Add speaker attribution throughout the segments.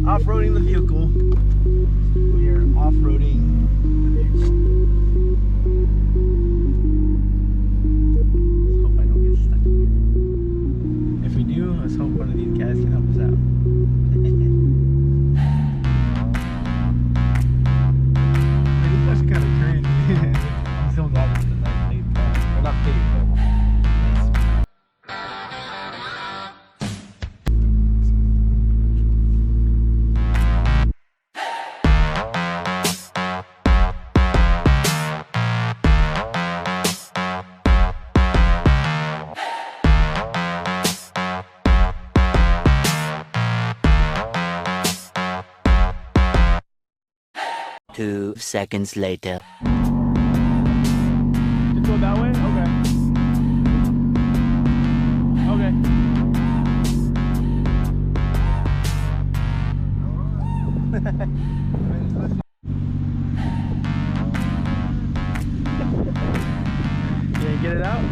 Speaker 1: off-roading the vehicle. We are off-roading the vehicle. Let's hope I don't get stuck here. If we do, let's hope one of these guys can help us out. This is kind of crazy. I'm so glad it's a nice paid car. Or not paid, but
Speaker 2: Two seconds later.
Speaker 1: just go that way? Okay. Okay. Can you get it out?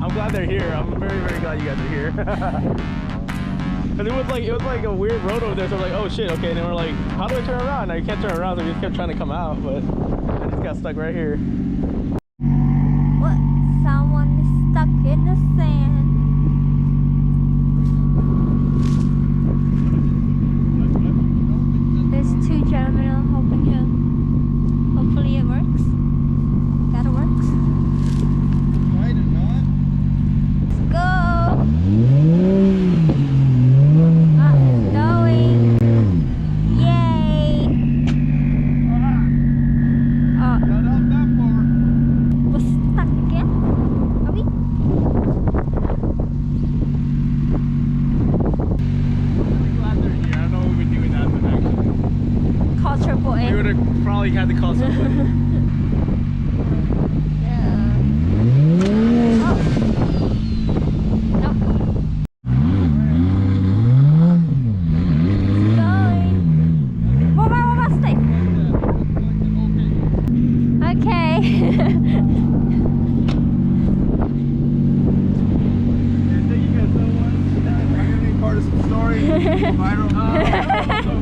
Speaker 1: I'm glad they're here. I'm very, very glad you guys are here. Cause it was like a weird road over there, so we're like, oh shit, okay, and then we're like, how do I turn around? Now you can't turn around, so we just kept trying to come out, but I just got stuck right here.
Speaker 3: What? Someone is stuck in the sand. There's two gentlemen helping him. Hopefully it works. That works.
Speaker 1: Might or not.
Speaker 3: Let's go. Going. Yay.
Speaker 1: Not up that far.
Speaker 3: We're stuck again. Are we?
Speaker 1: I'm glad they're here. I don't know what we'd be doing that, but actually.
Speaker 3: Call triple
Speaker 1: We
Speaker 3: A.
Speaker 1: would have probably had to call somebody.
Speaker 3: Yeah. Oh. Nope. Going. Whoa, stay. Okay.
Speaker 1: Thank you guys so much. Are you gonna be part of some story? Viral. So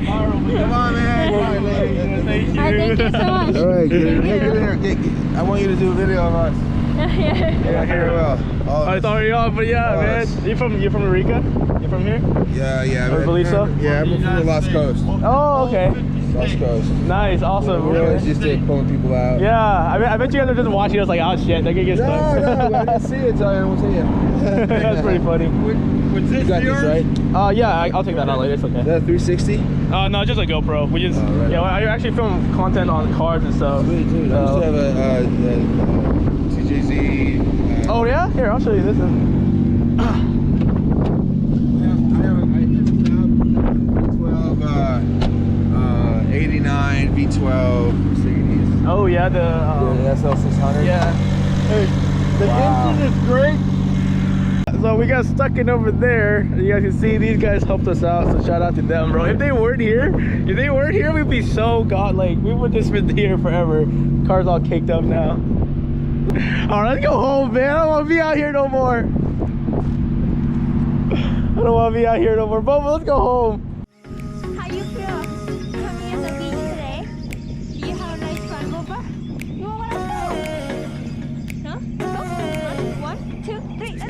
Speaker 1: viral. Come on, man. Thank you.
Speaker 3: Thank you so much.
Speaker 4: All right, get in
Speaker 3: Thank you.
Speaker 4: here. I want you to do a video of us.
Speaker 1: Yeah,
Speaker 4: Very well.
Speaker 1: Oh, it's already on, but yeah,
Speaker 4: Oh,
Speaker 1: man.
Speaker 4: it's-
Speaker 1: You from Eureka? You from here?
Speaker 4: Yeah.
Speaker 1: Or Beliso?
Speaker 4: Yeah, I'm from the Lost Coast.
Speaker 1: Oh, okay.
Speaker 4: Lost Coast.
Speaker 1: Nice, awesome.
Speaker 4: We always just take pulling people out.
Speaker 1: Yeah, I bet you guys are just watching us like, oh shit, they're gonna get stuck.
Speaker 4: No, I didn't see it, so I didn't see it.
Speaker 1: That's pretty funny.
Speaker 4: Was this yours? Right?
Speaker 1: Yeah, I'll take that out later. It's okay.
Speaker 4: Is that a 360?
Speaker 1: No, just a GoPro. We just,
Speaker 4: right
Speaker 1: yeah, I actually film content on cars and stuff.
Speaker 4: Sweet, dude. I used to have a TJZ.
Speaker 1: Oh yeah, here I'll show you this. Then.
Speaker 4: I have a V12, 89 V12 Mercedes.
Speaker 1: Oh yeah, the
Speaker 4: SL600.
Speaker 1: yeah. Hey, the
Speaker 4: Wow.
Speaker 1: engine is great. So we got stuck in over there. You guys can see these guys helped us out, so shout out to them, bro. If they weren't here, we'd be so like we would just been here forever. Car's all caked up now. All right, let's go home, man. I don't want to be out here no more. I don't want to be out here no more. Bubba, let's go home.
Speaker 3: How you feel coming at the beach today? Do you have a nice fun, Boba? You want to go? No? Go? 1, 2, 3, let's go.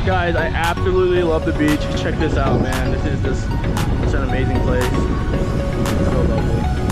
Speaker 1: Guys, I absolutely love the beach. Check this out, man. This is an amazing place. So lovely.